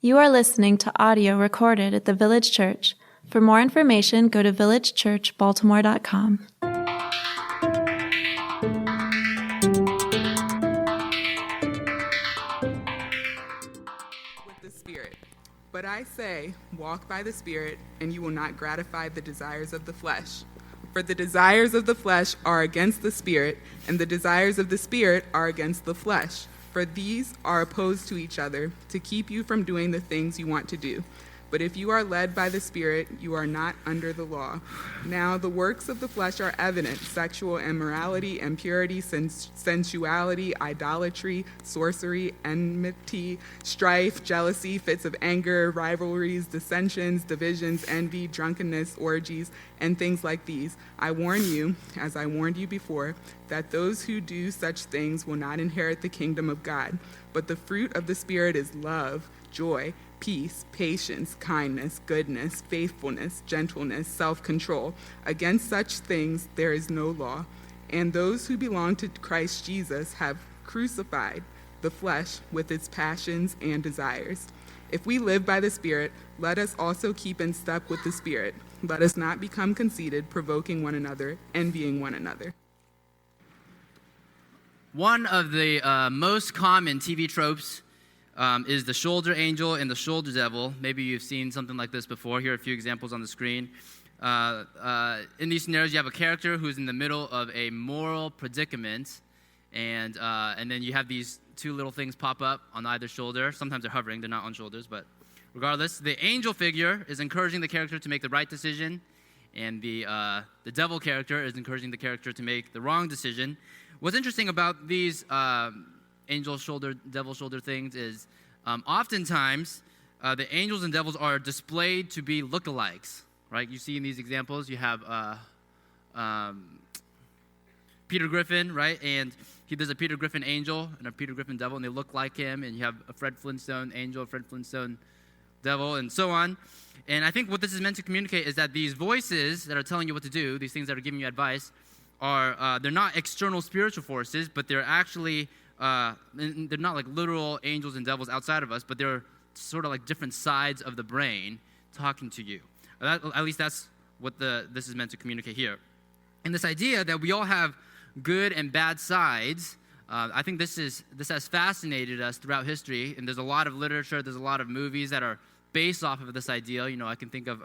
You are listening to audio recorded at the Village Church. For more information, go to villagechurchbaltimore.com. With the Spirit. But I say, walk by the Spirit, and you will not gratify the desires of the flesh. For the desires of the flesh are against the Spirit, and the desires of the Spirit are against the flesh. For these are opposed to each other, to keep you from doing the things you want to do. But if you are led by the Spirit, you are not under the law. Now the works of the flesh are evident: sexual immorality, impurity, sensuality, idolatry, sorcery, enmity, strife, jealousy, fits of anger, rivalries, dissensions, divisions, envy, drunkenness, orgies, and things like these. I warn you, as I warned you before, that those who do such things will not inherit the kingdom of God. But the fruit of the Spirit is love, joy, peace, patience, kindness, goodness, faithfulness, gentleness, self-control. Against such things there is no law. And those who belong to Christ Jesus have crucified the flesh with its passions and desires. If we live by the Spirit, let us also keep in step with the Spirit. Let us not become conceited, provoking one another, envying one another. One of the most common TV tropes is the shoulder angel and the shoulder devil. Maybe you've seen something like this before. Here are a few examples on the screen. In these scenarios, you have a character who's in the middle of a moral predicament, and then you have these two little things pop up on either shoulder. Sometimes they're hovering, they're not on shoulders, but regardless, the angel figure is encouraging the character to make the right decision, and the devil character is encouraging the character to make the wrong decision. What's interesting about these angel shoulder, devil shoulder things is oftentimes the angels and devils are displayed to be lookalikes, right? You see in these examples, you have Peter Griffin, right? And there's a Peter Griffin angel and a Peter Griffin devil, and they look like him. And you have a Fred Flintstone angel, a Fred Flintstone devil, and so on. And I think what this is meant to communicate is that these voices that are telling you what to do, these things that are giving you advice, are they're not external spiritual forces, but they're actually they're not like literal angels and devils outside of us, but they're sort of like different sides of the brain talking to you. At least that's what this is meant to communicate here. And this idea that we all have good and bad sides, I think this has fascinated us throughout history, and there's a lot of literature, there's a lot of movies that are based off of this idea. You know, I can think of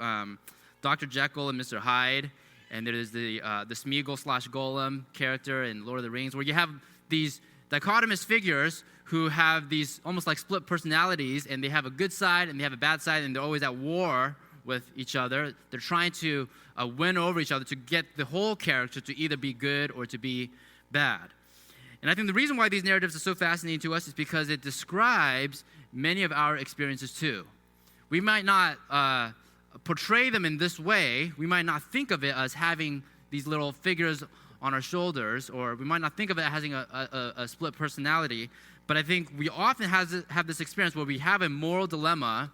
Dr. Jekyll and Mr. Hyde, and there's the Smeagol/Golem character in Lord of the Rings, where you have these dichotomous figures who have these almost like split personalities, and they have a good side and they have a bad side, and they're always at war with each other. They're trying to win over each other to get the whole character to either be good or to be bad. And I think the reason why these narratives are so fascinating to us is because it describes many of our experiences too. We might not portray them in this way. We might not think of it as having these little figures on our shoulders, or we might not think of it as having a split personality, but I think we often have this experience where we have a moral dilemma,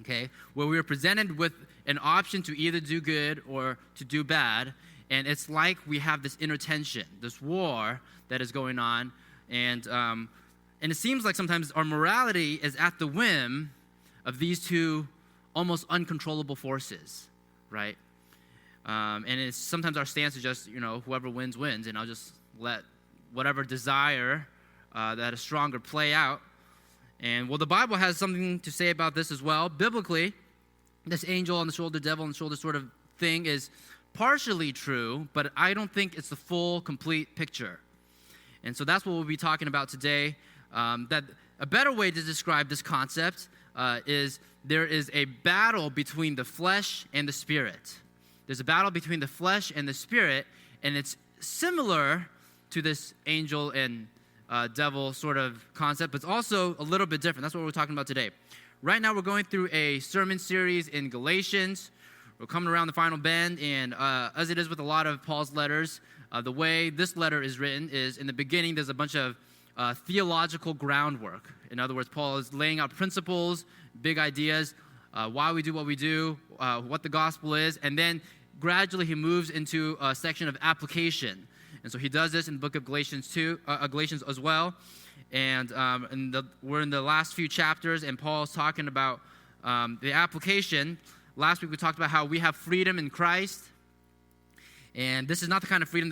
okay, where we are presented with an option to either do good or to do bad, and it's like we have this inner tension, this war that is going on, and it seems like sometimes our morality is at the whim of these two almost uncontrollable forces, right? And it's sometimes our stance is just, whoever wins, wins, and I'll just let whatever desire that is stronger play out. And the Bible has something to say about this as well. Biblically, this angel on the shoulder, devil on the shoulder sort of thing is partially true, but I don't think it's the full, complete picture. And so that's what we'll be talking about today. That a better way to describe this concept is there is a battle between the flesh and the spirit. There's a battle between the flesh and the spirit, and it's similar to this angel and devil sort of concept, but it's also a little bit different. That's what we're talking about today. Right now, we're going through a sermon series in Galatians. We're coming around the final bend, and as it is with a lot of Paul's letters, the way this letter is written is in the beginning, there's a bunch of theological groundwork. In other words, Paul is laying out principles, big ideas, why we do what we do, what the gospel is, and then gradually he moves into a section of application. And so he does this in the book of Galatians as well. And we're in the last few chapters, and Paul's talking about the application. Last week we talked about how we have freedom in Christ. And this is not the kind of freedom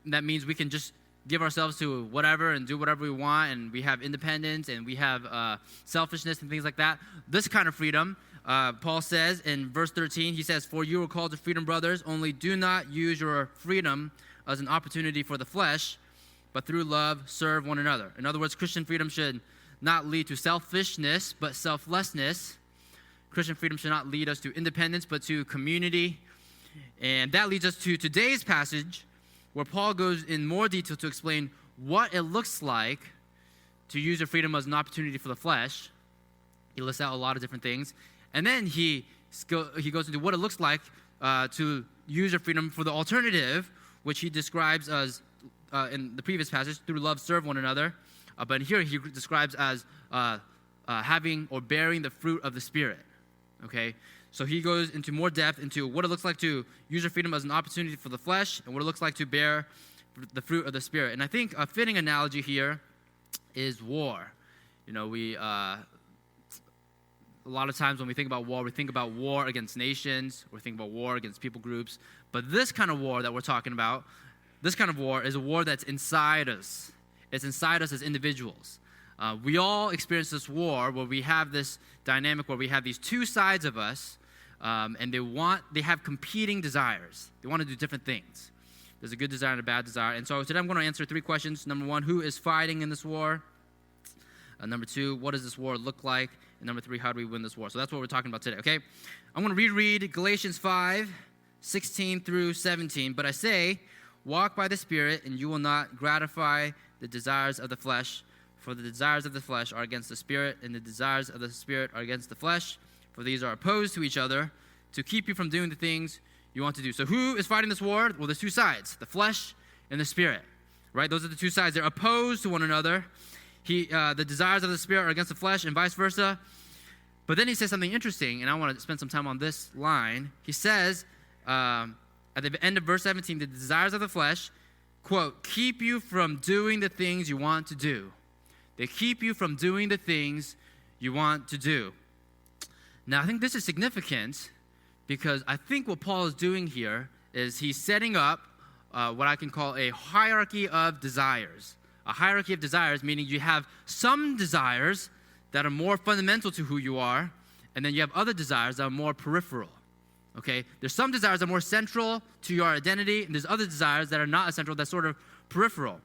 that means we can just give ourselves to whatever and do whatever we want, and we have independence, and we have selfishness and things like that. This kind of freedom, Paul says in verse 13, he says, "For you are called to freedom, brothers, only do not use your freedom as an opportunity for the flesh, but through love serve one another." In other words, Christian freedom should not lead to selfishness, but selflessness. Christian freedom should not lead us to independence, but to community. And that leads us to today's passage, where Paul goes in more detail to explain what it looks like to use your freedom as an opportunity for the flesh. He lists out a lot of different things. And then he goes into what it looks like to use your freedom for the alternative, which he describes as, in the previous passage, through love serve one another. But here he describes as having or bearing the fruit of the Spirit. Okay? So he goes into more depth into what it looks like to use your freedom as an opportunity for the flesh, and what it looks like to bear the fruit of the Spirit. And I think a fitting analogy here is war. You know, a lot of times when we think about war against nations, or we think about war against people groups. But this kind of war that we're talking about, this kind of war is a war that's inside us. It's inside us as individuals. We all experience this war where we have this dynamic where we have these two sides of us, and they have competing desires. They want to do different things. There's a good desire and a bad desire. And so today I'm going to answer 3 questions. Number 1, who is fighting in this war? Number 2, what does this war look like? And number 3, how do we win this war? So that's what we're talking about today, okay? I'm going to reread Galatians 5:16 through 17. "But I say, walk by the Spirit, and you will not gratify the desires of the flesh. For the desires of the flesh are against the Spirit, and the desires of the Spirit are against the flesh. For these are opposed to each other, to keep you from doing the things you want to do." So who is fighting this war? Well, there's 2 sides, the flesh and the Spirit, right? Those are the 2 sides. They're opposed to one another. The desires of the Spirit are against the flesh, and vice versa. But then he says something interesting, and I want to spend some time on this line. He says, at the end of verse 17, the desires of the flesh, quote, "keep you from doing the things you want to do." They keep you from doing the things you want to do. Now, I think this is significant because I think what Paul is doing here is he's setting up what I can call a hierarchy of desires. A hierarchy of desires, meaning you have some desires that are more fundamental to who you are, and then you have other desires that are more peripheral. Okay? There's some desires that are more central to your identity, and there's other desires that are not essential, that's sort of peripheral.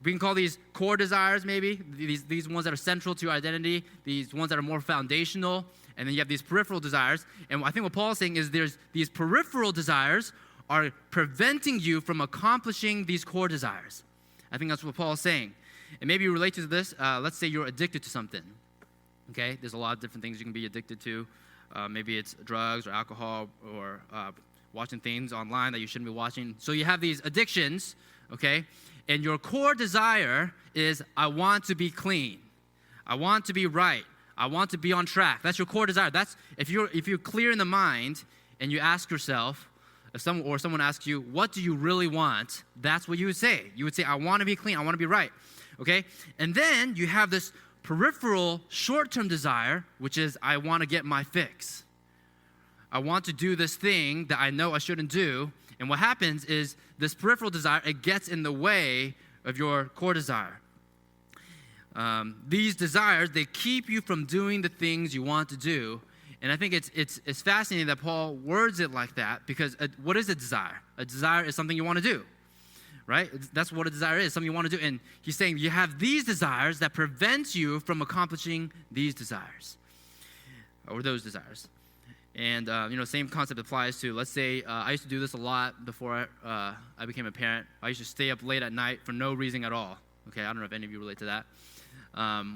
We can call these core desires, maybe, these ones that are central to your identity, these ones that are more foundational, and then you have these peripheral desires. And I think what Paul is saying is there's these peripheral desires are preventing you from accomplishing these core desires. I think that's what Paul is saying. And maybe you relate to this. Let's say you're addicted to something. Okay? There's a lot of different things you can be addicted to. Maybe it's drugs or alcohol or watching things online that you shouldn't be watching. So you have these addictions, okay? And your core desire is, I want to be clean. I want to be right. I want to be on track. That's your core desire. That's if you're clear in the mind and you ask yourself, if someone asks you, what do you really want? That's what you would say. You would say, I want to be clean. I want to be right. Okay? And then you have this peripheral short-term desire, which is, I want to get my fix. I want to do this thing that I know I shouldn't do. And what happens is this peripheral desire, it gets in the way of your core desire. These desires, they keep you from doing the things you want to do. And I think it's fascinating that Paul words it like that, because what is a desire? A desire is something you want to do, right? That's what a desire is, something you want to do. And he's saying you have these desires that prevent you from accomplishing these desires, or those desires. And, same concept applies to, let's say, I used to do this a lot before I became a parent. I used to stay up late at night for no reason at all. Okay, I don't know if any of you relate to that.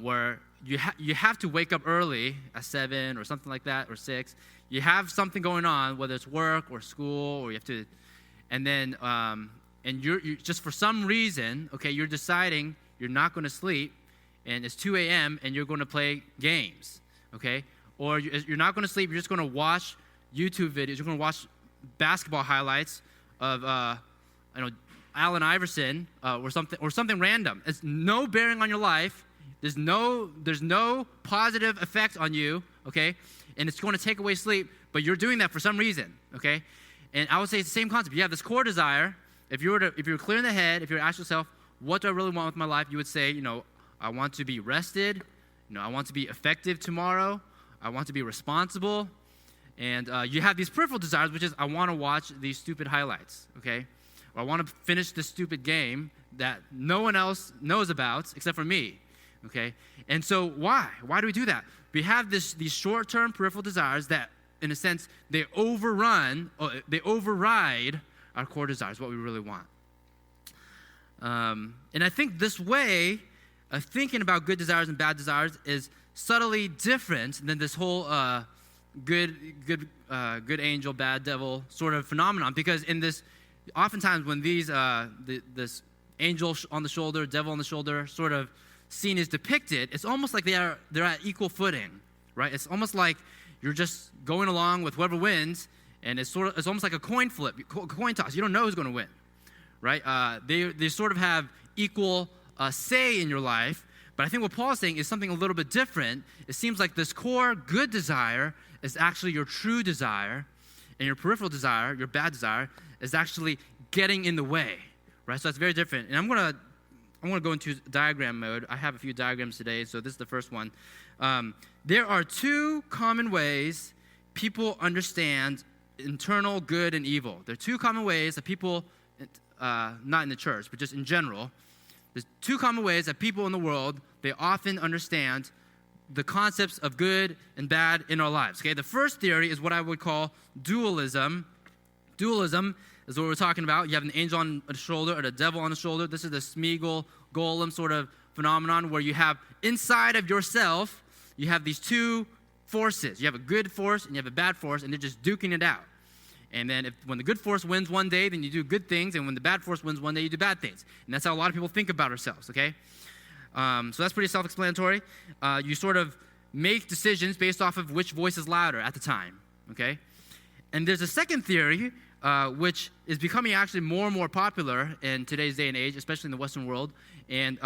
Where you have to wake up early at 7 or something like that, or 6. You have something going on, whether it's work or school, or you have to, and then, and you're just for some reason, okay, you're deciding you're not going to sleep, and it's 2 a.m., and you're going to play games, okay? Or you're not going to sleep, you're just going to watch YouTube videos, you're going to watch basketball highlights of, Allen Iverson, or something random. It's no bearing on your life. There's no positive effect on you, okay? And it's going to take away sleep, but you're doing that for some reason, okay? And I would say it's the same concept. You have this core desire. If you were clear in the head, if you were to ask yourself, what do I really want with my life? You would say, I want to be rested. I want to be effective tomorrow. I want to be responsible. And you have these peripheral desires, which is I want to watch these stupid highlights, okay? Or I want to finish this stupid game that no one else knows about except for me, okay? And so why? Why do we do that? We have these short-term peripheral desires that, in a sense, they override our core desires, what we really want. And I think this way of thinking about good desires and bad desires is subtly different than this whole good angel, bad devil sort of phenomenon. Because in this, oftentimes when these this angel on the shoulder, devil on the shoulder sort of scene is depicted, it's almost like they're at equal footing, right? It's almost like you're just going along with whoever wins, and it's almost like a coin flip, coin toss. You don't know who's going to win, right? They sort of have equal say in your life. But I think what Paul's saying is something a little bit different. It seems like this core good desire is actually your true desire, and your peripheral desire, your bad desire, is actually getting in the way, right? So that's very different. And I'm gonna go into diagram mode. I have a few diagrams today, so this is the first one. There are two common ways people understand internal good and evil. There are two common ways that people, not in the church, but just in general, there's two common ways that people in the world, they often understand the concepts of good and bad in our lives. Okay, the first theory is what I would call dualism. Dualism is what we're talking about. You have an angel on the shoulder or the devil on the shoulder. This is the Smeagol golem sort of phenomenon where you have inside of yourself, you have these two forces. You have a good force and you have a bad force, and they're just duking it out. And then when the good force wins one day, then you do good things. And when the bad force wins one day, you do bad things. And that's how a lot of people think about ourselves, okay? So that's pretty self-explanatory. You sort of make decisions based off of which voice is louder at the time, okay? And there's a second theory, which is becoming actually more and more popular in today's day and age, especially in the Western world. And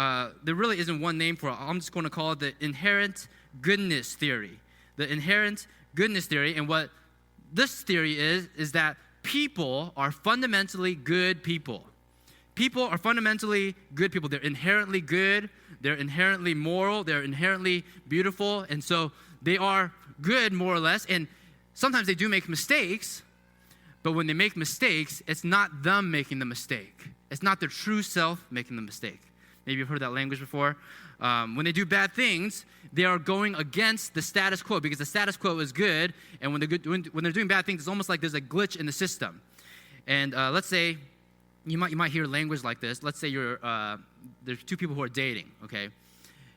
there really isn't one name for it. I'm just going to call it the inherent goodness theory. The inherent goodness theory. And what this theory is that people are fundamentally good people. People are fundamentally good people. They're inherently good. They're inherently moral. They're inherently beautiful. And so they are good, more or less. And sometimes they do make mistakes. But when they make mistakes, it's not them making the mistake. It's not their true self making the mistake. Maybe you've heard that language before. When they do bad things, they are going against the status quo because the status quo is good. And when they're doing bad things, it's almost like there's a glitch in the system. And let's say you might hear language like this. Let's say there's two people who are dating, okay?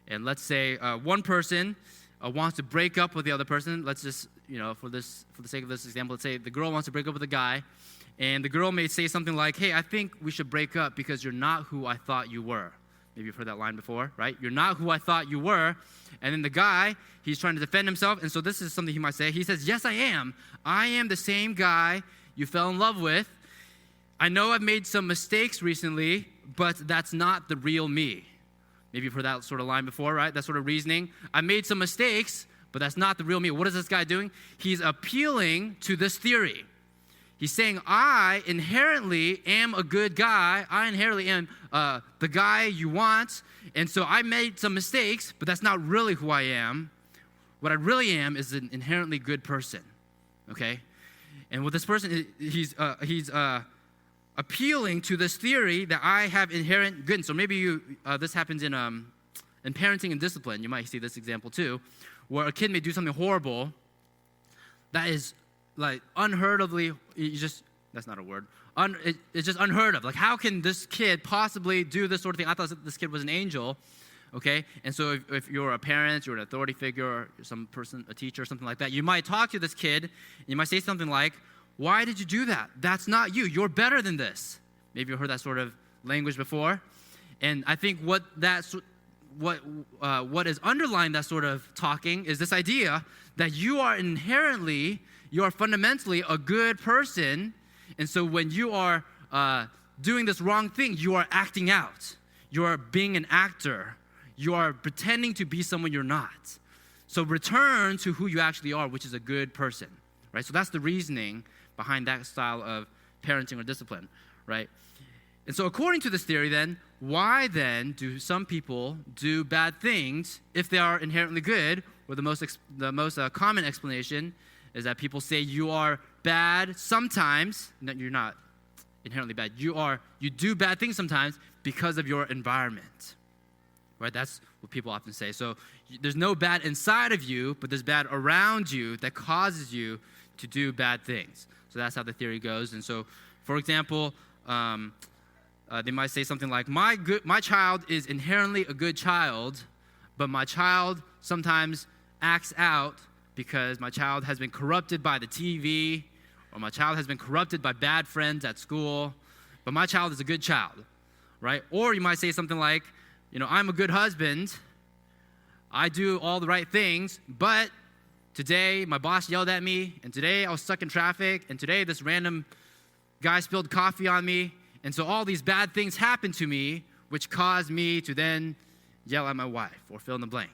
And let's say one person wants to break up with the other person. Let's just, for the sake of this example, let's say the girl wants to break up with a guy, and the girl may say something like, "Hey, I think we should break up because you're not who I thought you were." Maybe you've heard that line before, right? You're not who I thought you were. And then the guy, he's trying to defend himself. And so this is something he might say. He says, "Yes, I am. I am the same guy you fell in love with. I know I've made some mistakes recently, but that's not the real me." Maybe you've heard that sort of line before, right? That sort of reasoning. I made some mistakes, but that's not the real me. What is this guy doing? He's appealing to this theory. He's saying, I inherently am a good guy. I inherently am the guy you want. And so I made some mistakes, but that's not really who I am. What I really am is an inherently good person, okay? And with this person, he's appealing to this theory that I have inherent goodness. So maybe this happens in parenting and discipline. You might see this example too, where a kid may do something horrible that is like unheardedly, that's not a word. It's just unheard of. Like, how can this kid possibly do this sort of thing? I thought this kid was an angel, okay? And so if you're a parent, you're an authority figure, or some person, a teacher, or something like that, you might talk to this kid, and you might say something like, "Why did you do that? That's not you. You're better than this." Maybe you've heard that sort of language before. And I think what is underlying that sort of talking is this idea that you are fundamentally a good person. And so when you are doing this wrong thing, you are acting out. You are being an actor. You are pretending to be someone you're not. So return to who you actually are, which is a good person, right? So that's the reasoning behind that style of parenting or discipline, right? And so according to this theory then, why then do some people do bad things if they are inherently good? Or the most common explanation is that people say you are bad sometimes. No, you're not inherently bad. You do bad things sometimes because of your environment, right? That's what people often say. So there's no bad inside of you, but there's bad around you that causes you to do bad things. So that's how the theory goes. And so, for example, they might say something like, my child is inherently a good child, but my child sometimes acts out because my child has been corrupted by the TV, or my child has been corrupted by bad friends at school, but my child is a good child, right? Or you might say something like, I'm a good husband, I do all the right things, but today my boss yelled at me, and today I was stuck in traffic, and today this random guy spilled coffee on me, and so all these bad things happened to me, which caused me to then yell at my wife, or fill in the blank.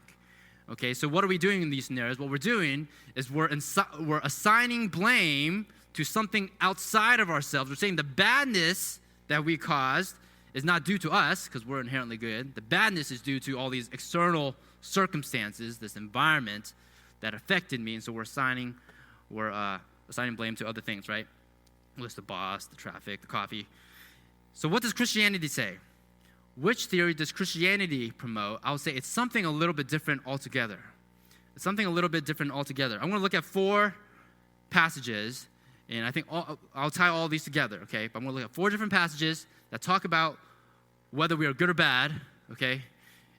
Okay, so what are we doing in these scenarios? What we're doing is we're assigning blame to something outside of ourselves. We're saying the badness that we caused is not due to us, because we're inherently good. The badness is due to all these external circumstances, this environment that affected me, and so we're assigning blame to other things, right? Whether it's the boss, the traffic, the coffee. So what does Christianity say? Which theory does Christianity promote? I would say it's something a little bit different altogether. It's something a little bit different altogether. I'm going to look at 4 passages, and I think I'll tie all these together, okay? But I'm going to look at 4 different passages that talk about whether we are good or bad, okay?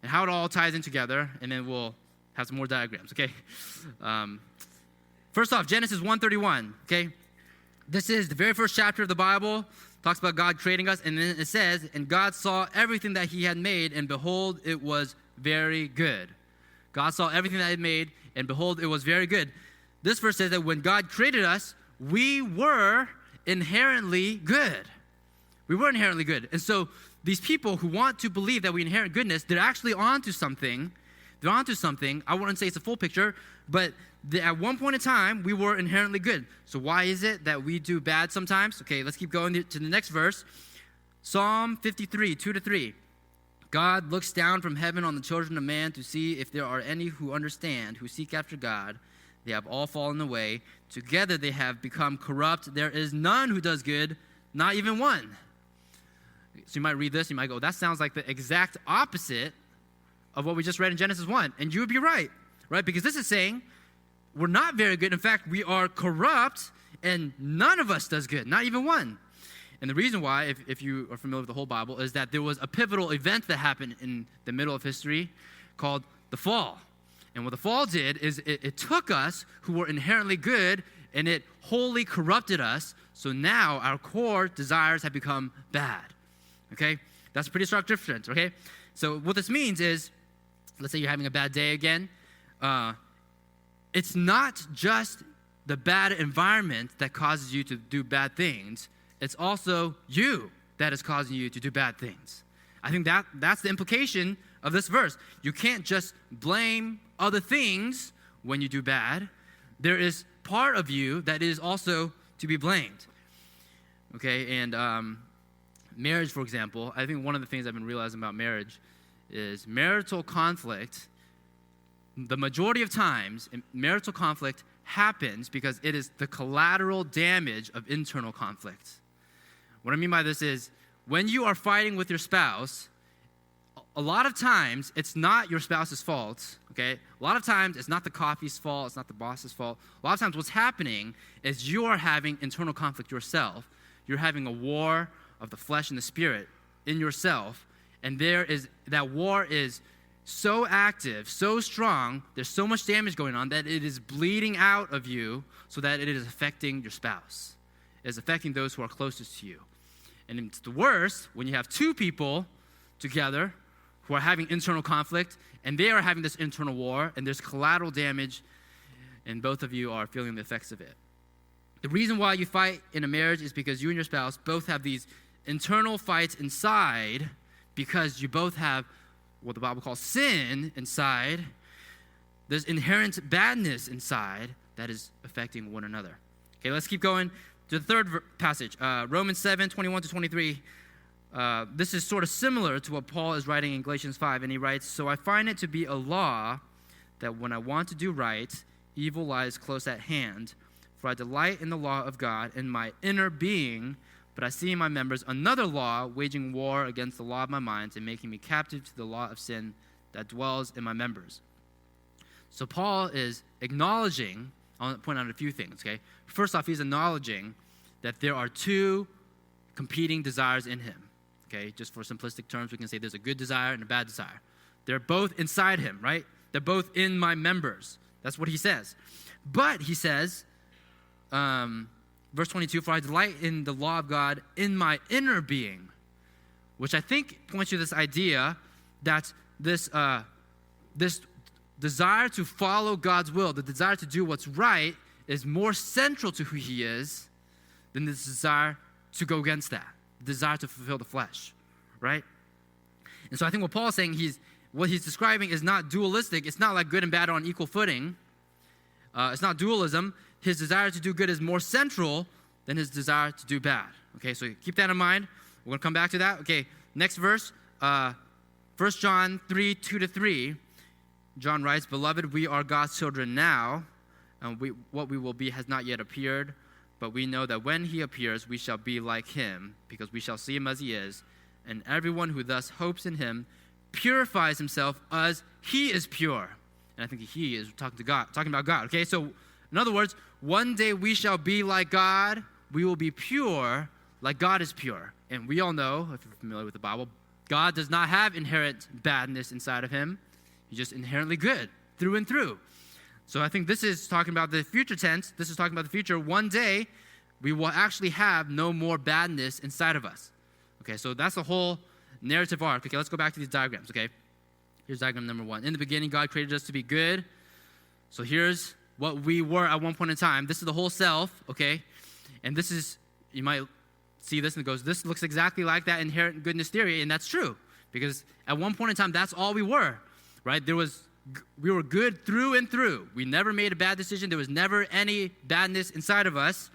And how it all ties in together, and then we'll have some more diagrams, okay? First off, Genesis 1:31, okay? This is the very first chapter of the Bible. Talks about God creating us, and then it says, and God saw everything that he had made, and behold, it was very good. God saw everything that he had made, and behold, it was very good. This verse says that when God created us, we were inherently good. We were inherently good. And so these people who want to believe that we inherit goodness, they're actually onto something. They're onto something. I wouldn't say it's a full picture, but at one point in time, we were inherently good. So why is it that we do bad sometimes? Okay, let's keep going to the next verse. Psalm 53, 2-3. God looks down from heaven on the children of man to see if there are any who understand, who seek after God. They have all fallen away. Together they have become corrupt. There is none who does good, not even one. So you might read this, you might go, that sounds like the exact opposite of what we just read in Genesis 1. And you would be right? Because this is saying we're not very good. In fact, we are corrupt, and none of us does good, not even one. And the reason why, if you are familiar with the whole Bible, is that there was a pivotal event that happened in the middle of history called the fall. And what the fall did is it took us who were inherently good, and it wholly corrupted us. So now our core desires have become bad. Okay? That's a pretty stark difference, okay? So what this means is, let's say you're having a bad day again. It's not just the bad environment that causes you to do bad things. It's also you that is causing you to do bad things. I think that's the implication of this verse. You can't just blame other things when you do bad. There is part of you that is also to be blamed. Okay, and marriage, for example, I think one of the things I've been realizing about marriage is marital conflict. The majority of times, marital conflict happens because it is the collateral damage of internal conflict. What I mean by this is, when you are fighting with your spouse, a lot of times, it's not your spouse's fault, okay? A lot of times, it's not the coffee's fault, it's not the boss's fault. A lot of times, what's happening is you are having internal conflict yourself. You're having a war of the flesh and the spirit in yourself, and that war is so active, so strong, there's so much damage going on that it is bleeding out of you so that it is affecting your spouse. It is affecting those who are closest to you. And it's the worst when you have 2 people together who are having internal conflict, and they are having this internal war, and there's collateral damage, and both of you are feeling the effects of it. The reason why you fight in a marriage is because you and your spouse both have these internal fights inside, because you both have what the Bible calls sin inside, there's inherent badness inside that is affecting one another. Okay, let's keep going to the third passage, Romans 7, 21 to 23. This is sort of similar to what Paul is writing in Galatians 5, and he writes, "So I find it to be a law that when I want to do right, evil lies close at hand. For I delight in the law of God in my inner being, but I see in my members another law waging war against the law of my mind and making me captive to the law of sin that dwells in my members." So Paul is acknowledging, I want to point out a few things, okay? First off, he's acknowledging that there are two competing desires in him, okay? Just for simplistic terms, we can say there's a good desire and a bad desire. They're both inside him, right? They're both in my members. That's what he says. But he says, verse 22, "For I delight in the law of God in my inner being," which I think points to this idea that this desire to follow God's will, the desire to do what's right, is more central to who he is than this desire to go against that, the desire to fulfill the flesh, right? And so I think what Paul is saying, what he's describing is not dualistic. It's not like good and bad are on equal footing. It's not dualism. His desire to do good is more central than his desire to do bad. Okay, so keep that in mind. We're going to come back to that. Okay, next verse, 1 John 3, 2 to 3. John writes, "Beloved, we are God's children now, and what we will be has not yet appeared, but we know that when he appears, we shall be like him, because we shall see him as he is. And everyone who thus hopes in him purifies himself as he is pure." And I think he is talking about God. Okay, so in other words, one day we shall be like God. We will be pure like God is pure. And we all know, if you're familiar with the Bible, God does not have inherent badness inside of him. He's just inherently good through and through. So I think this is talking about the future tense. This is talking about the future. One day, we will actually have no more badness inside of us. Okay, so that's the whole narrative arc. Okay, let's go back to these diagrams, okay? Here's diagram number 1. In the beginning, God created us to be good. So here's what we were at one point in time. This is the whole self, okay? And this is, you might see this and it goes, this looks exactly like that inherent goodness theory, and that's true. Because at one point in time, that's all we were. Right? We were good through and through. We never made a bad decision. There was never any badness inside of us.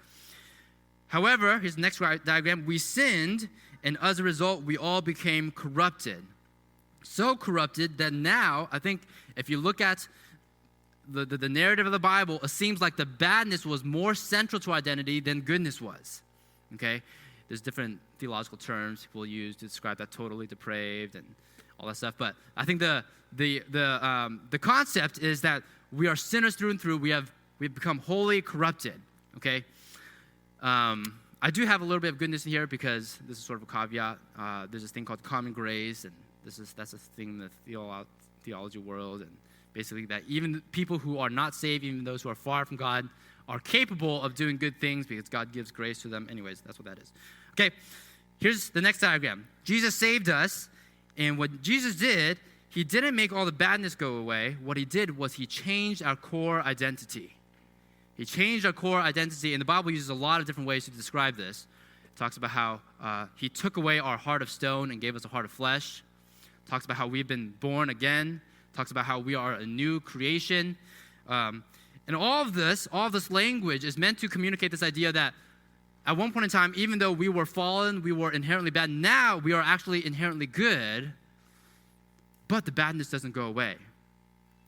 However, here's the next diagram. We sinned, and as a result, we all became corrupted. So corrupted that now, I think if you look at the narrative of the Bible, it seems like the badness was more central to identity than goodness was. Okay? There's different theological terms people use to describe that: totally depraved and all that stuff. But I think the concept is that we are sinners through and through. We've become wholly corrupted. Okay. I do have a little bit of goodness in here because this is sort of a caveat. There's this thing called common grace, and that's a thing in the theology world, and basically that even people who are not saved, even those who are far from God, are capable of doing good things because God gives grace to them. Anyways, that's what that is. Okay. Here's the next diagram. Jesus saved us. And what Jesus did, he didn't make all the badness go away. What he did was he changed our core identity. He changed our core identity, and the Bible uses a lot of different ways to describe this. It talks about how he took away our heart of stone and gave us a heart of flesh. It talks about how we've been born again. It talks about how we are a new creation. And all of this language is meant to communicate this idea that at one point in time, even though we were fallen, we were inherently bad, now we are actually inherently good, but the badness doesn't go away.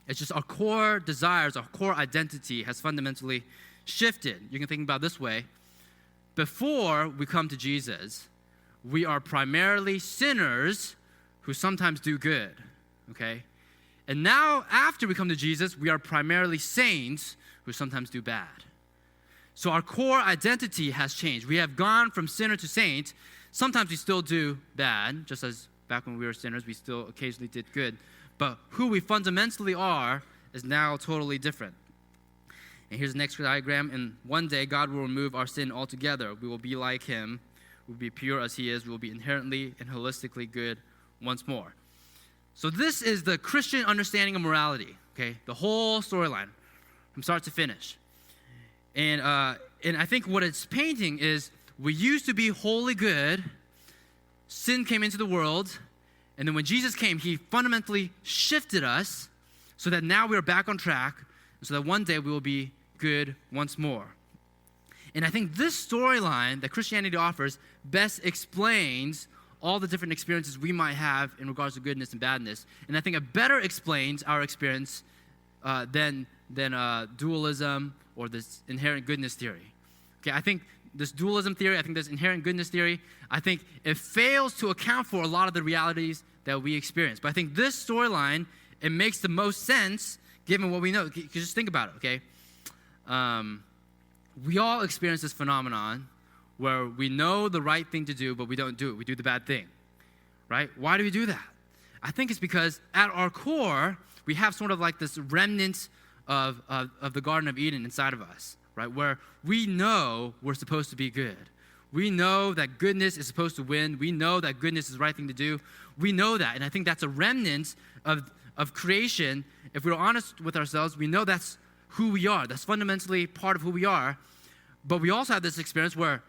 It's just our core desires, our core identity has fundamentally shifted. You can think about it this way. Before we come to Jesus, we are primarily sinners who sometimes do good, okay? And now, after we come to Jesus, we are primarily saints who sometimes do bad. So our core identity has changed. We have gone from sinner to saint. Sometimes we still do bad, just as back when we were sinners, we still occasionally did good. But who we fundamentally are is now totally different. And here's the next diagram. And one day, God will remove our sin altogether. We will be like him. We will be pure as he is. We will be inherently and holistically good once more. So this is the Christian understanding of morality, okay? The whole storyline from start to finish. And I think what it's painting is we used to be wholly good. Sin came into the world, And then when Jesus came, he fundamentally shifted us so that now we are back on track, so that one day we will be good once more. And I think this storyline that Christianity offers best explains all the different experiences we might have in regards to goodness and badness. And I think it better explains our experience than dualism or this inherent goodness theory. Okay, I think this dualism theory, I think this inherent goodness theory, I think it fails to account for a lot of the realities that we experience. But I think this storyline, it makes the most sense given what we know. You just think about it, okay? We all experience this phenomenon where we know the right thing to do, but we don't do it. We do the bad thing, right? Why do we do that? I think it's because at our core, we have sort of like this remnant of the Garden of Eden inside of us, right? Where we know we're supposed to be good. We know that goodness is supposed to win. We know that goodness is the right thing to do. We know that, and I think that's a remnant of creation. If we're honest with ourselves, we know that's who we are. That's fundamentally part of who we are. But we also have this experience where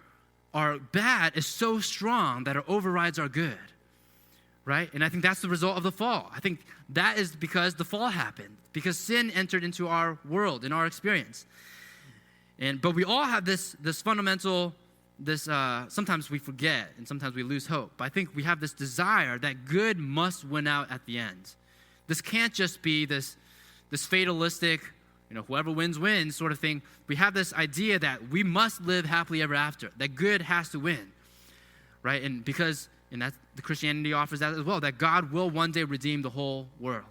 our bad is so strong that it overrides our good, right? And I think that's the result of the fall. I think that is because the fall happened, because sin entered into our world, in our experience. But we all have this fundamental, sometimes we forget and sometimes we lose hope. But I think we have this desire that good must win out at the end. This can't just be this fatalistic, whoever wins sort of thing. We have this idea that we must live happily ever after, that good has to win, right? And that's the Christianity offers that as well, that God will one day redeem the whole world.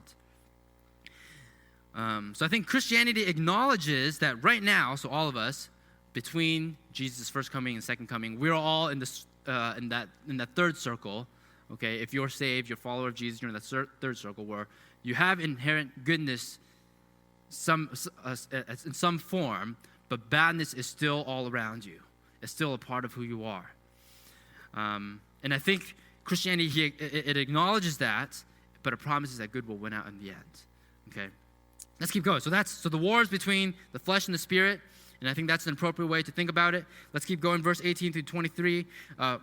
So I think Christianity acknowledges that right now, so all of us, between Jesus' first coming and second coming, we're all in that third circle. Okay, if you're saved, you're a follower of Jesus, you're in that third circle where you have inherent goodness in some form, but badness is still all around you. It's still a part of who you are. And I think Christianity, it acknowledges that, but it promises that good will win out in the end. Okay, let's keep going. So the war is between the flesh and the spirit, and I think that's an appropriate way to think about it. Let's keep going, verse 18 through 23.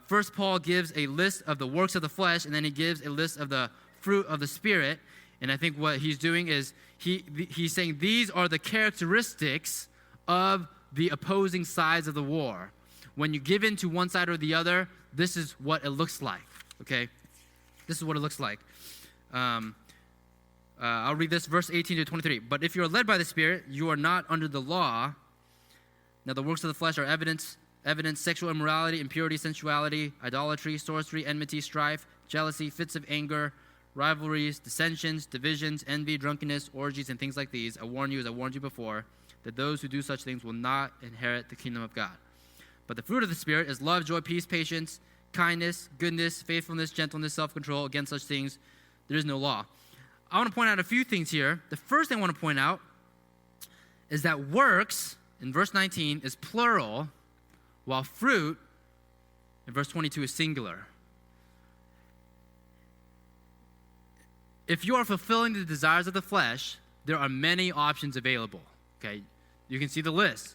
First, Paul gives a list of the works of the flesh, and then he gives a list of the fruit of the spirit. And I think what he's doing is he's saying these are the characteristics of the opposing sides of the war. When you give in to one side or the other, this is what it looks like, okay? This is what it looks like. I'll read this, verse 18 to 23. But if you are led by the Spirit, you are not under the law. Now the works of the flesh are evidence, sexual immorality, impurity, sensuality, idolatry, sorcery, enmity, strife, jealousy, fits of anger, rivalries, dissensions, divisions, envy, drunkenness, orgies, and things like these. I warn you, as I warned you before, that those who do such things will not inherit the kingdom of God. But the fruit of the Spirit is love, joy, peace, patience, kindness, goodness, faithfulness, gentleness, self-control. Against such things, there is no law. I want to point out a few things here. The first thing I want to point out is that works, in verse 19, is plural, while fruit, in verse 22, is singular. If you are fulfilling the desires of the flesh, there are many options available, okay? You can see the list.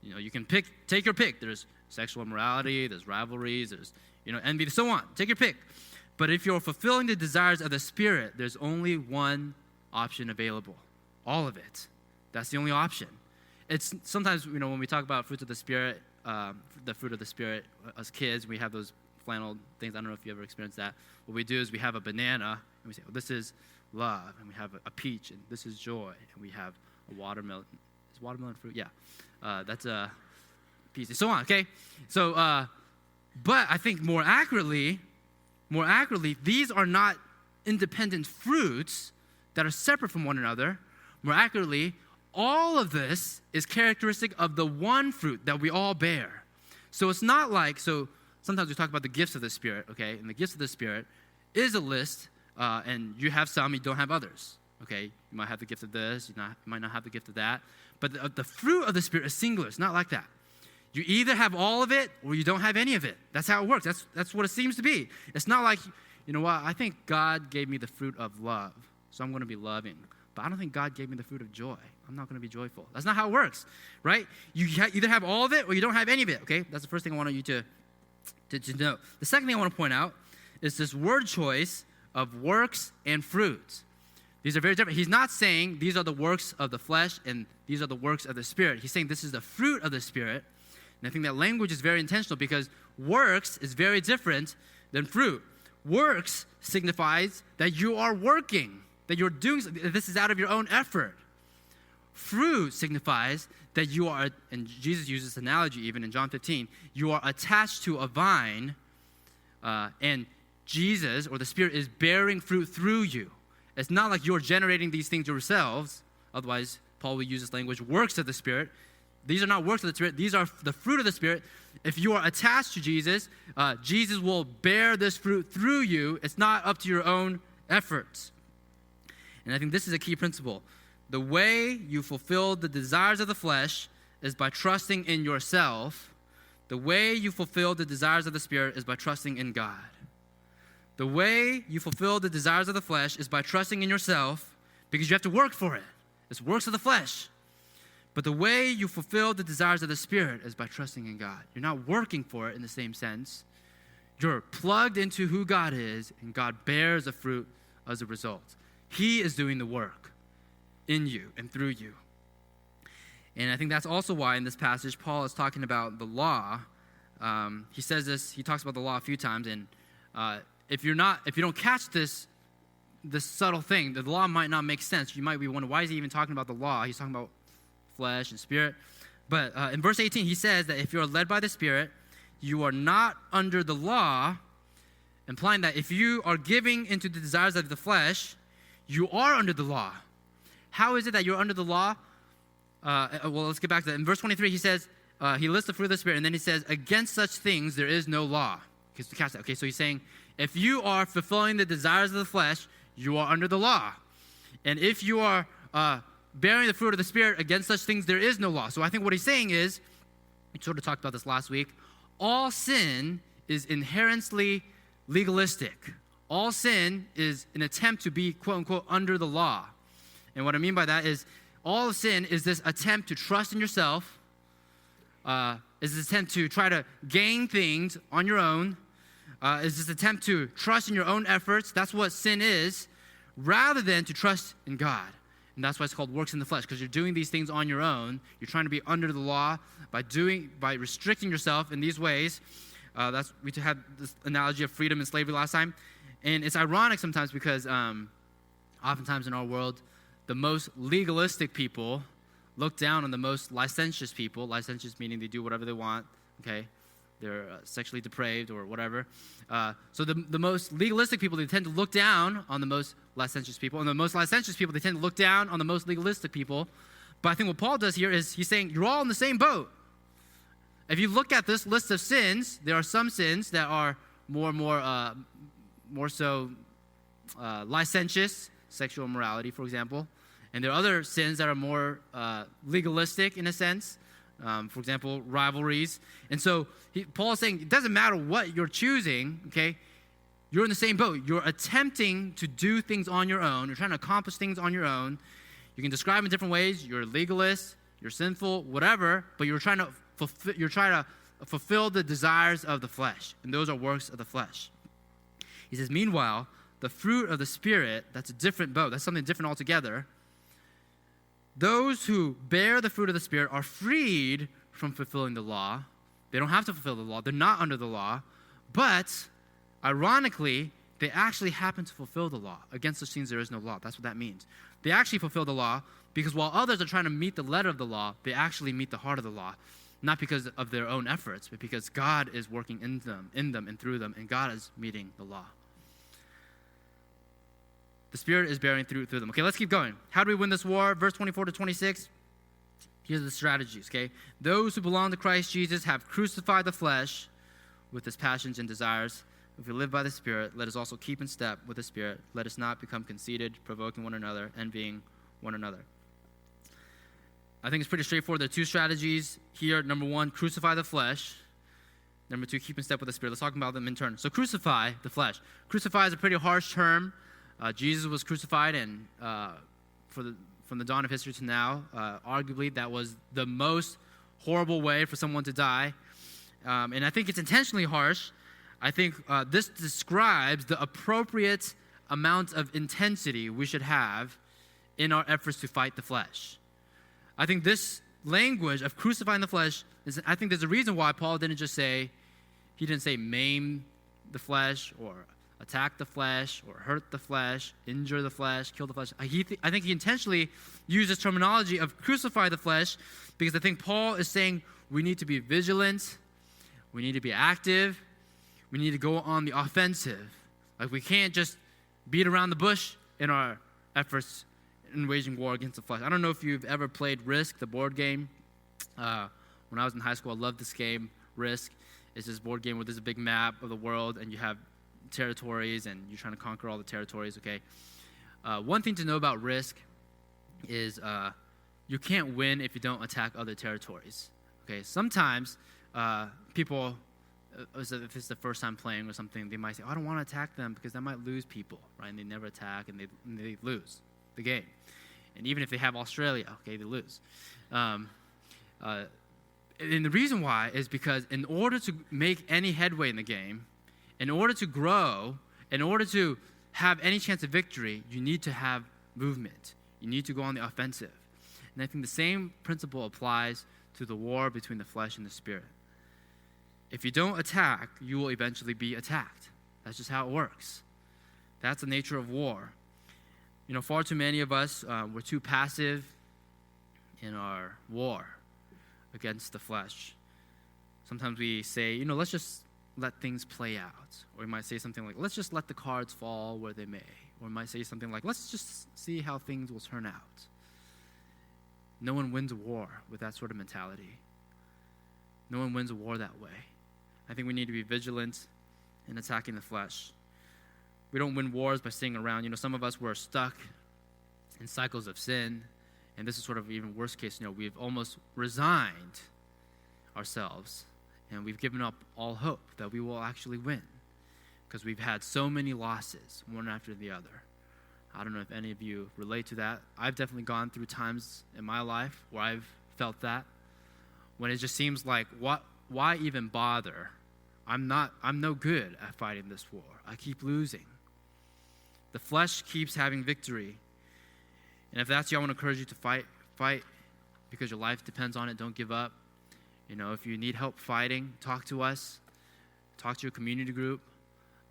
You can take your pick. There's sexual immorality, there's rivalries, there's, envy, so on. Take your pick. But if you're fulfilling the desires of the Spirit, there's only one option available. All of it. That's the only option. It's sometimes, when we talk about fruits of the Spirit, the fruit of the Spirit, as kids, we have those flannel things. I don't know if you ever experienced that. What we do is we have a banana, and we say, well, this is love. And we have a peach, and this is joy. And we have a watermelon. Is watermelon fruit? Yeah. That's a piece. And so on, okay? So, but I think more accurately, these are not independent fruits that are separate from one another. More accurately, all of this is characteristic of the one fruit that we all bear. So it's not like, sometimes we talk about the gifts of the Spirit, okay? And the gifts of the Spirit is a list, and you have some, you don't have others, okay? You might have the gift of this, you might not have the gift of that. But the fruit of the Spirit is singular. It's not like that. You either have all of it or you don't have any of it. That's how it works. That's what it seems to be. It's not like, I think God gave me the fruit of love, so I'm going to be loving. But I don't think God gave me the fruit of joy. I'm not going to be joyful. That's not how it works, right? You either have all of it or you don't have any of it, okay? That's the first thing I want you to know. The second thing I want to point out is this word choice of works and fruit. These are very different. He's not saying these are the works of the flesh and these are the works of the Spirit. He's saying this is the fruit of the Spirit. And I think that language is very intentional because works is very different than fruit. Works signifies that you are working, that you're doing something. This is out of your own effort. Fruit signifies that you are, and Jesus uses this analogy even in John 15, you are attached to a vine, and Jesus or the Spirit is bearing fruit through you. It's not like you're generating these things yourselves. Otherwise, Paul will use this language, works of the Spirit. These are not works of the Spirit. These are the fruit of the Spirit. If you are attached to Jesus, Jesus will bear this fruit through you. It's not up to your own efforts. And I think this is a key principle. The way you fulfill the desires of the flesh is by trusting in yourself. The way you fulfill the desires of the Spirit is by trusting in God. The way you fulfill the desires of the flesh is by trusting in yourself because you have to work for it. It's works of the flesh. But the way you fulfill the desires of the Spirit is by trusting in God. You're not working for it in the same sense. You're plugged into who God is, and God bears the fruit as a result. He is doing the work in you and through you. And I think that's also why in this passage, Paul is talking about the law. He says this, he talks about the law a few times, and if you don't catch this subtle thing, the law might not make sense. You might be wondering, why is he even talking about the law? He's talking about flesh and spirit. But in verse 18, he says that if you are led by the Spirit, you are not under the law, implying that if you are giving into the desires of the flesh, you are under the law. How is it that you're under the law? Well, let's get back to that. In verse 23, he says, he lists the fruit of the Spirit, and then he says, against such things there is no law. Okay, so catch that. Okay, so he's saying, if you are fulfilling the desires of the flesh, you are under the law. And if you are bearing the fruit of the Spirit, against such things there is no law. So I think what he's saying is, we sort of talked about this last week, all sin is inherently legalistic. All sin is an attempt to be, quote unquote, under the law. And what I mean by that is, all of sin is this attempt to trust in yourself, is this attempt to try to gain things on your own, is this attempt to trust in your own efforts. That's what sin is, rather than to trust in God. And that's why it's called works in the flesh, because you're doing these things on your own. You're trying to be under the law by restricting yourself in these ways. We had this analogy of freedom and slavery last time. And it's ironic sometimes because oftentimes in our world, the most legalistic people look down on the most licentious people. Licentious meaning they do whatever they want, okay? They're sexually depraved or whatever. So the most legalistic people, they tend to look down on the most licentious people. And the most licentious people, they tend to look down on the most legalistic people. But I think what Paul does here is he's saying, you're all in the same boat. If you look at this list of sins, there are some sins that are more so licentious, sexual immorality, for example. And there are other sins that are more legalistic in a sense. For example, rivalries. And so Paul is saying it doesn't matter what you're choosing, okay? You're in the same boat. You're attempting to do things on your own. You're trying to accomplish things on your own. You can describe them in different ways. You're a legalist, you're sinful, whatever, but you're trying to fulfill the desires of the flesh. And those are works of the flesh. He says, meanwhile, the fruit of the Spirit, that's a different boat. That's something different altogether. Those who bear the fruit of the Spirit are freed from fulfilling the law. They don't have to fulfill the law. They're not under the law. But, ironically, they actually happen to fulfill the law. Against such things there is no law. That's what that means. They actually fulfill the law because while others are trying to meet the letter of the law, they actually meet the heart of the law. Not because of their own efforts, but because God is working in them and through them, and God is meeting the law. The Spirit is bearing through them. Okay, let's keep going. How do we win this war? Verse 24 to 26. Here's the strategies, okay? Those who belong to Christ Jesus have crucified the flesh with its passions and desires. If we live by the Spirit, let us also keep in step with the Spirit. Let us not become conceited, provoking one another, envying one another. I think it's pretty straightforward. There are two strategies here. Number one, crucify the flesh. Number two, keep in step with the Spirit. Let's talk about them in turn. So crucify the flesh. Crucify is a pretty harsh term. Jesus was crucified, and from the dawn of history to now, arguably that was the most horrible way for someone to die. And I think it's intentionally harsh. I think this describes the appropriate amount of intensity we should have in our efforts to fight the flesh. I think this language of crucifying the flesh I think there's a reason why Paul didn't say maim the flesh or attack the flesh or hurt the flesh, injure the flesh, kill the flesh. I think he intentionally used this terminology of crucify the flesh because I think Paul is saying we need to be vigilant, we need to be active, we need to go on the offensive. Like we can't just beat around the bush in our efforts in waging war against the flesh. I don't know if you've ever played Risk, the board game. When I was in high school, I loved this game, Risk. It's this board game where there's a big map of the world and you have territories and you're trying to conquer all the territories, okay? One thing to know about Risk is you can't win if you don't attack other territories, okay? Sometimes people, if it's the first time playing or something, they might say, I don't want to attack them because that might lose people, right? And they never attack and they lose the game. And even if they have Australia, okay, they lose. And the reason why is because in order to make any headway in the game, in order to grow, in order to have any chance of victory, you need to have movement. You need to go on the offensive. And I think the same principle applies to the war between the flesh and the spirit. If you don't attack, you will eventually be attacked. That's just how it works. That's the nature of war. You know, far too many of us, we're too passive in our war against the flesh. Sometimes we say, let's just let things play out. Or we might say something like, let's just let the cards fall where they may. Or we might say something like, let's just see how things will turn out. No one wins a war with that sort of mentality. No one wins a war that way. I think we need to be vigilant in attacking the flesh. We don't win wars by sitting around. Some of us were stuck in cycles of sin. And this is sort of even worst case, we've almost resigned ourselves and we've given up all hope that we will actually win because we've had so many losses, one after the other. I don't know if any of you relate to that. I've definitely gone through times in my life where I've felt that, when it just seems like, why even bother? I'm no good at fighting this war. I keep losing. The flesh keeps having victory. And if that's you, I want to encourage you to fight because your life depends on it. Don't give up. If you need help fighting, talk to us. Talk to your community group.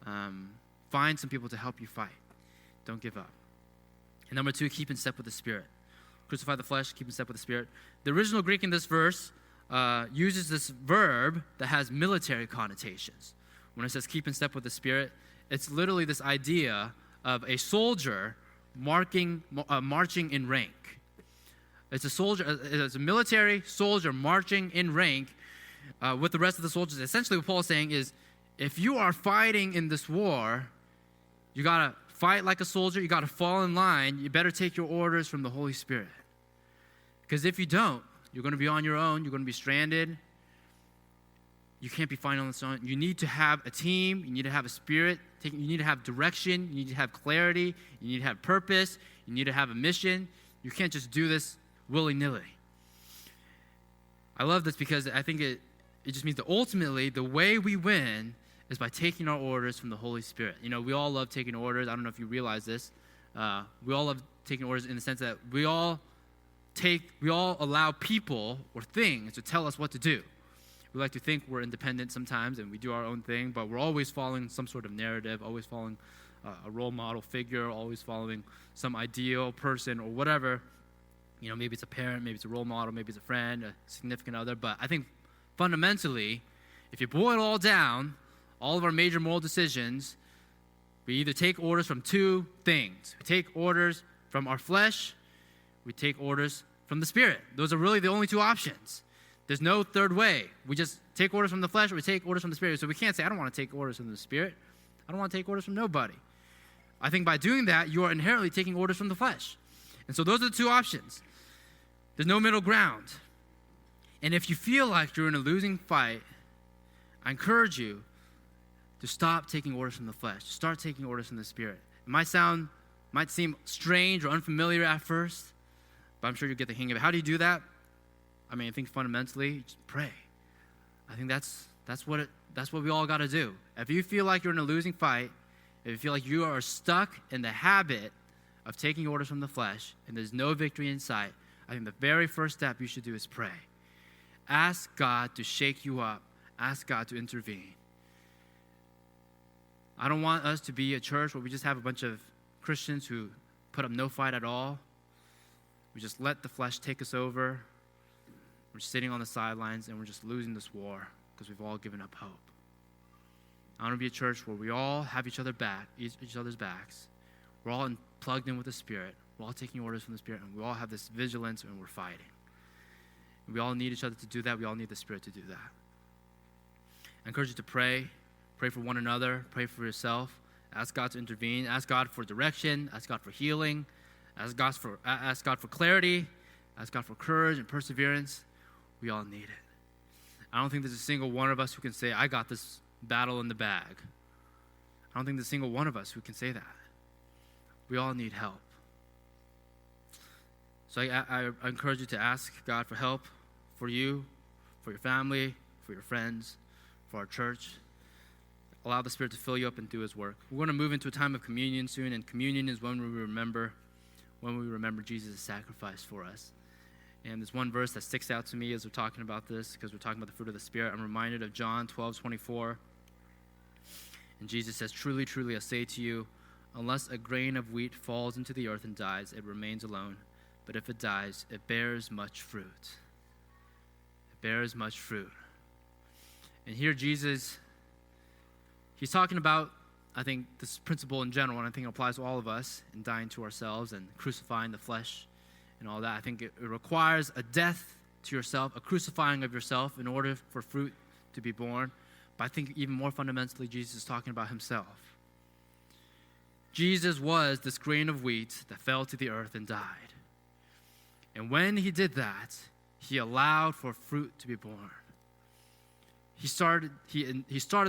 Find some people to help you fight. Don't give up. And number 2, keep in step with the Spirit. Crucify the flesh, keep in step with the Spirit. The original Greek in this verse uses this verb that has military connotations. When it says keep in step with the Spirit, it's literally this idea of a soldier marching in rank. It's a military soldier marching in rank with the rest of the soldiers. Essentially what Paul is saying is, if you are fighting in this war, you got to fight like a soldier, you got to fall in line, you better take your orders from the Holy Spirit. Because if you don't, you're going to be on your own, you're going to be stranded. You can't be fighting on its own. You need to have a team, you need to have a spirit, you need to have direction, you need to have clarity, you need to have purpose, you need to have a mission. You can't just do this willy-nilly. I love this because I think it just means that ultimately the way we win is by taking our orders from the Holy Spirit. We all love taking orders. I don't know if you realize this. We all love taking orders in the sense that we all allow people or things to tell us what to do. We like to think we're independent sometimes and we do our own thing, but we're always following some sort of narrative, always following a role model figure, always following some ideal person or whatever. Maybe it's a parent, maybe it's a role model, maybe it's a friend, a significant other. But I think fundamentally, if you boil it all down, all of our major moral decisions, we either take orders from 2 things. We take orders from our flesh, we take orders from the Spirit. Those are really the only 2 options. There's no third way. We just take orders from the flesh or we take orders from the Spirit. So we can't say, I don't want to take orders from the Spirit. I don't want to take orders from nobody. I think by doing that, you are inherently taking orders from the flesh. And so those are the 2 options. There's no middle ground. And if you feel like you're in a losing fight, I encourage you to stop taking orders from the flesh. Start taking orders from the Spirit. It might seem strange or unfamiliar at first, but I'm sure you'll get the hang of it. How do you do that? I think fundamentally, just pray. I think that's what we all got to do. If you feel like you're in a losing fight, if you feel like you are stuck in the habit of taking orders from the flesh and there's no victory in sight, I think the very first step you should do is pray. Ask God to shake you up. Ask God to intervene. I don't want us to be a church where we just have a bunch of Christians who put up no fight at all. We just let the flesh take us over. We're sitting on the sidelines and we're just losing this war because we've all given up hope. I want to be a church where we all have each other's backs. We're all plugged in with the Spirit. We're all taking orders from the Spirit, and we all have this vigilance and we're fighting. And we all need each other to do that. We all need the Spirit to do that. I encourage you to pray. Pray for one another. Pray for yourself. Ask God to intervene. Ask God for direction. Ask God for healing. Ask God for clarity. Ask God for courage and perseverance. We all need it. I don't think there's a single one of us who can say, I got this battle in the bag. I don't think there's a single one of us who can say that. We all need help. So I encourage you to ask God for help for you, for your family, for your friends, for our church. Allow the Spirit to fill you up and do His work. We're going to move into a time of communion soon, and communion is when we remember Jesus' sacrifice for us. And there's one verse that sticks out to me as we're talking about this, because we're talking about the fruit of the Spirit. I'm reminded of John 12:24. And Jesus says, truly, truly, I say to you, unless a grain of wheat falls into the earth and dies, it remains alone. But if it dies, it bears much fruit. It bears much fruit. And here Jesus, he's talking about, I think, this principle in general, and I think it applies to all of us, in dying to ourselves and crucifying the flesh and all that. I think it requires a death to yourself, a crucifying of yourself in order for fruit to be born. But I think even more fundamentally, Jesus is talking about himself. Jesus was this grain of wheat that fell to the earth and died. And when he did that, he allowed for fruit to be born. He started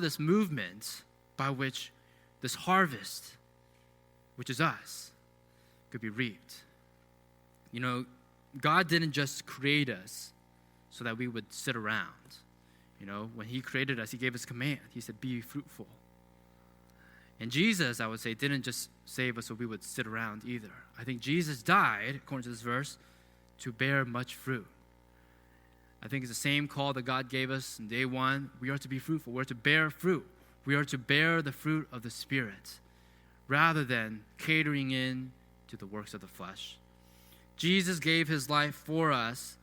this movement by which this harvest, which is us, could be reaped. You know, God didn't just create us so that we would sit around. You know, when he created us, he gave us command. He said, be fruitful. And Jesus, I would say, didn't just save us so we would sit around either. I think Jesus died, according to this verse, to bear much fruit. I think it's the same call that God gave us in day one. We are to be fruitful. We're to bear fruit. We are to bear the fruit of the Spirit rather than catering in to the works of the flesh. Jesus gave his life for us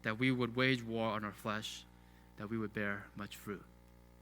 that we would wage war on our flesh, that we would bear much fruit.